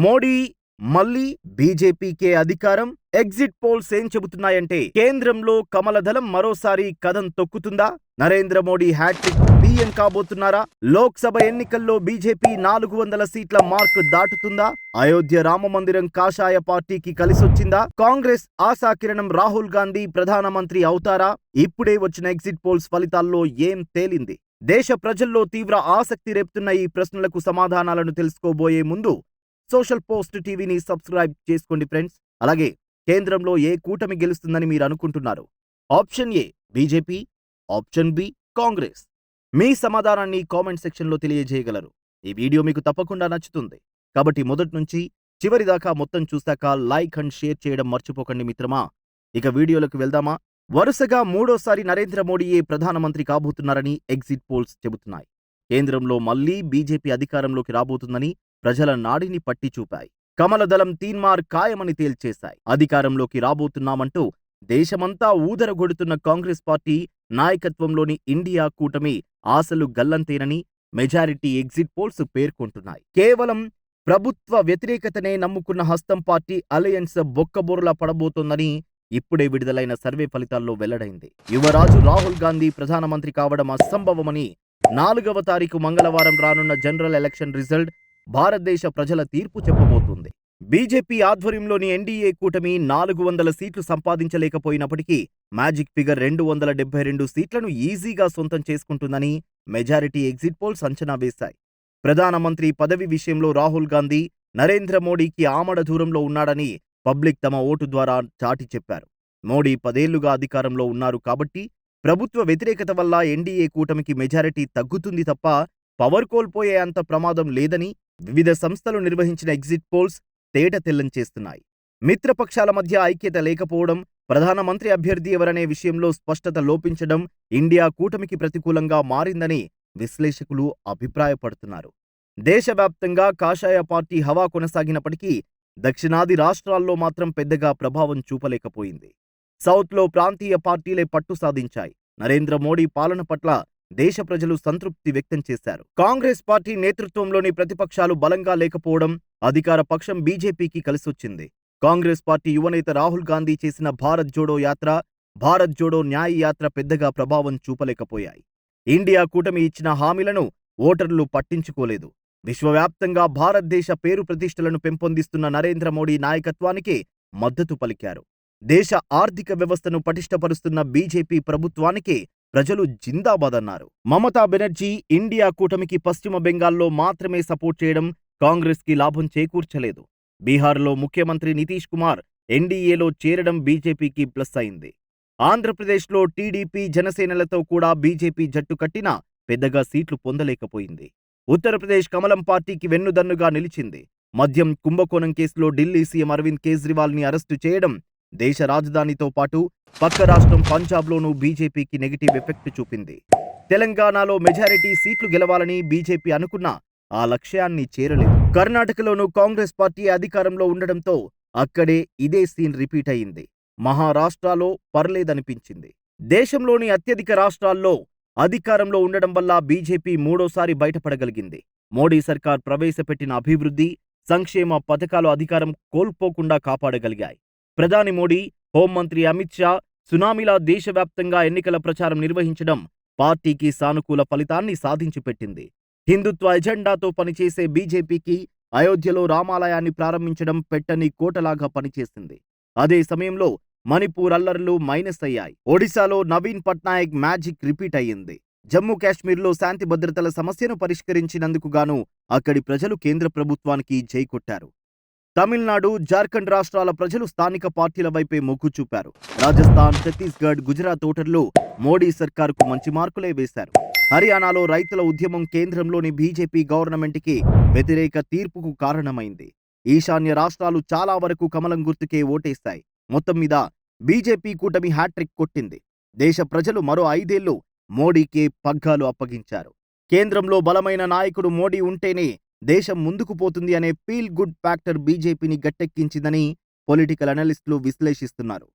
మోడీ మళ్ళీ బీజేపీకే అధికారం. Exit polls ఏం చెబుతున్నాయంటే కేంద్రంలో కమలదళం మరోసారి కదం తొక్కుతుందా? నరేంద్ర మోడీ హ్యాట్రిక్ పీఎం కాబోతున్నారా? లోక్సభ ఎన్నికల్లో బీజేపీ 400 సీట్ల మార్క్ దాటుతుందా? అయోధ్య రామ మందిరం కాషాయ పార్టీకి కలిసొచ్చిందా? కాంగ్రెస్ ఆశాకిరణం రాహుల్ గాంధీ ప్రధానమంత్రి అవుతారా? ఇప్పుడే వచ్చిన ఎగ్జిట్ పోల్స్ ఫలితాల్లో ఏం తేలింది? దేశ ప్రజల్లో తీవ్ర ఆసక్తి రేపుతున్న ఈ ప్రశ్నలకు సమాధానాలను తెలుసుకోబోయే ముందు సోషల్ పోస్ట్ టీవీని సబ్స్క్రైబ్ చేసుకోండి ఫ్రెండ్స్. అలాగే కేంద్రంలో ఏ కూటమి గెలుస్తుందని మీరు అనుకుంటున్నారు? Option A BJP, option B Congress. మీ సమాధానాన్ని కామెంట్ సెక్షన్లో తెలియజేయగలరు. ఈ వీడియో మీకు తప్పకుండా నచ్చుతుంది కాబట్టి మొదటి నుంచి చివరి దాకా మొత్తం చూశాక లైక్ అండ్ షేర్ చేయడం మర్చిపోకండి మిత్రమా. ఇక వీడియోలోకి వెళ్దామా? వరుసగా మూడోసారి నరేంద్ర మోడీయే ప్రధానమంత్రి కాబోతున్నారని ఎగ్జిట్ పోల్స్ చెబుతున్నాయి. కేంద్రంలో మళ్లీ బీజేపీ అధికారంలోకి రాబోతుందని ప్రజల నాడిని పట్టి చూపాయి. కమలదళం తీన్మార్ ఖాయమని తేల్చేశాయి. అధికారంలోకి రాబోతున్నామంటూ దేశమంతా ఊదరగొడుతున్న కాంగ్రెస్ పార్టీ నాయకత్వంలోని ఇండియా కూటమి ఆశలు గల్లంతేనని మెజారిటీ ఎగ్జిట్ పోల్స్ పేర్కొంటున్నాయి. కేవలం ప్రభుత్వ వ్యతిరేకతనే నమ్ముకున్న హస్తం పార్టీ అలయన్స్ బొక్కబోర్లా పడబోతోందని ఇప్పుడే విడుదలైన సర్వే ఫలితాల్లో వెల్లడైంది. యువరాజు రాహుల్ గాంధీ ప్రధానమంత్రి కావడం అసంభవమని 4వ తారీఖు మంగళవారం రానున్న జనరల్ ఎలక్షన్ రిజల్ట్ భారతదేశ ప్రజల తీర్పు చెప్పబోతుంది. బీజేపీ ఆధ్వర్యంలోని ఎన్డీఏ కూటమి 400 సీట్లు సంపాదించలేకపోయినప్పటికీ మ్యాజిక్ ఫిగర్ 272 సీట్లను ఈజీగా సొంతం చేసుకుంటుందని మెజారిటీ ఎగ్జిట్ పోల్స్ అంచనా వేశాయి. ప్రధానమంత్రి పదవి విషయంలో రాహుల్ గాంధీ నరేంద్ర మోడీకి ఆమడ దూరంలో ఉన్నాడని పబ్లిక్ తమ ఓటు ద్వారా చాటి చెప్పారు. మోడీ 10 ఏళ్లుగా అధికారంలో ఉన్నారు కాబట్టి ప్రభుత్వ వ్యతిరేకత వల్ల ఎన్డీఏ కూటమికి మెజారిటీ తగ్గుతుంది తప్ప పవర్ కోల్పోయే అంత ప్రమాదం లేదని వివిధ సంస్థలు నిర్వహించిన ఎగ్జిట్ పోల్స్ తేటతెల్లం చేస్తున్నాయి. మిత్రపక్షాల మధ్య ఐక్యత లేకపోవడం, ప్రధానమంత్రి అభ్యర్థి ఎవరనే విషయంలో స్పష్టత లోపించడం ఇండియా కూటమికి ప్రతికూలంగా మారిందని విశ్లేషకులు అభిప్రాయపడుతున్నారు. దేశవ్యాప్తంగా కాషాయ పార్టీ హవా కొనసాగినప్పటికీ దక్షిణాది రాష్ట్రాల్లో మాత్రం పెద్దగా ప్రభావం చూపలేకపోయింది. సౌత్లో ప్రాంతీయ పార్టీలే పట్టు సాధించాయి. నరేంద్ర మోడీ పాలన పట్ల దేశ ప్రజలు సంతృప్తి వ్యక్తం చేశారు. కాంగ్రెస్ పార్టీ నేతృత్వంలోని ప్రతిపక్షాలు బలంగా లేకపోవడం అధికార పక్షం బీజేపీకి కలిసొచ్చింది. కాంగ్రెస్ పార్టీ యువనేత రాహుల్ గాంధీ చేసిన భారత్ జోడో యాత్ర, భారత్ జోడో న్యాయ యాత్ర పెద్దగా ప్రభావం చూపలేకపోయాయి. ఇండియా కూటమి ఇచ్చిన హామీలను ఓటర్లు పట్టించుకోలేదు. విశ్వవ్యాప్తంగా భారతదేశ పేరు ప్రతిష్టలను పెంపొందిస్తున్న నరేంద్ర మోడీ నాయకత్వానికి మద్దతు పలికారు. దేశ ఆర్థిక వ్యవస్థను పటిష్టపరుస్తున్న బీజేపీ ప్రభుత్వానికి ప్రజలు జిందాబాద్ అన్నారు. మమతా బెనర్జీ ఇండియా కూటమికి పశ్చిమ బెంగాల్లో మాత్రమే సపోర్ట్ చేయడం కాంగ్రెస్ కి లాభం చేకూర్చలేదు. బీహార్లో ముఖ్యమంత్రి నితీష్ కుమార్ ఎన్డీఏలో చేరడం బీజేపీకి ప్లస్ అయింది. ఆంధ్రప్రదేశ్లో టీడీపీ, జనసేనలతో కూడా బీజేపీ జట్టు కట్టినా పెద్దగా సీట్లు పొందలేకపోయింది. ఉత్తరప్రదేశ్ కమలం పార్టీకి వెన్నుదన్నుగా నిలిచింది. మద్యం కుంభకోణం కేసులో ఢిల్లీ సీఎం అరవింద్ కేజ్రీవాల్ ని అరెస్టు చేయడం దేశ రాజధానితో పాటు పక్క రాష్ట్రం పంజాబ్లోనూ బీజేపీకి నెగిటివ్ ఎఫెక్ట్ చూపింది. తెలంగాణలో మెజారిటీ సీట్లు గెలవాలని బీజేపీ అనుకున్నా ఆ లక్ష్యాన్ని చేరలేదు. కర్ణాటకలోనూ కాంగ్రెస్ పార్టీ అధికారంలో ఉండడంతో అక్కడే ఇదే సీన్ రిపీట్ అయింది. మహారాష్ట్రలో పర్లేదనిపించింది. దేశంలోని అత్యధిక రాష్ట్రాల్లో అధికారంలో ఉండడం వల్ల బీజేపీ మూడోసారి బయటపడగలిగింది. మోడీ సర్కార్ ప్రవేశపెట్టిన అభివృద్ధి, సంక్షేమ పథకాలు అధికారం కోల్పోకుండా కాపాడగలిగాయి. ప్రధాని మోడీ, హోంమంత్రి అమిత్ షా సునామీలా దేశవ్యాప్తంగా ఎన్నికల ప్రచారం నిర్వహించడం పార్టీకి సానుకూల ఫలితాన్ని సాధించిపెట్టింది. హిందుత్వ ఎజెండాతో పనిచేసే బీజేపీకి అయోధ్యలో రామాలయాన్ని ప్రారంభించడం పెట్టని కోటలాగా పనిచేసింది. అదే సమయంలో మణిపూర్ అల్లర్లు మైనస్ అయ్యాయి. ఒడిశాలో నవీన్ పట్నాయక్ మ్యాజిక్ రిపీట్ అయ్యింది. జమ్మూ కాశ్మీర్లో శాంతి భద్రతల సమస్యను పరిష్కరించినందుకు గాను అక్కడి ప్రజలు కేంద్ర ప్రభుత్వానికి జై కొట్టారు. తమిళనాడు, జార్ఖండ్ రాష్ట్రాల ప్రజలు స్థానిక పార్టీల వైపే మొగ్గు చూపారు. రాజస్థాన్, ఛత్తీస్గఢ్, గుజరాత్ ఓటర్లు మోడీ సర్కారుకు మంచి మార్కులే వేశారు. హర్యానాలో రైతుల ఉద్యమం కేంద్రంలోని బీజేపీ గవర్నమెంట్కి వ్యతిరేక తీర్పుకు కారణమైంది. ఈశాన్య రాష్ట్రాలు చాలా వరకు కమలం గుర్తుకే ఓటేశాయి. మొత్తం మీద బీజేపీ కూటమి హ్యాట్రిక్ కొట్టింది. దేశ ప్రజలు మరో 5 ఏళ్లు మోడీకే పగ్గాలు అప్పగించారు. కేంద్రంలో బలమైన నాయకుడు మోడీ ఉంటేనే దేశం ముందుకు పోతుంది అనే ఫీల్ గుడ్ ఫ్యాక్టర్ బీజేపీని గట్టెక్కించిందని పొలిటికల్ అనలిస్టులు విశ్లేషిస్తున్నారు.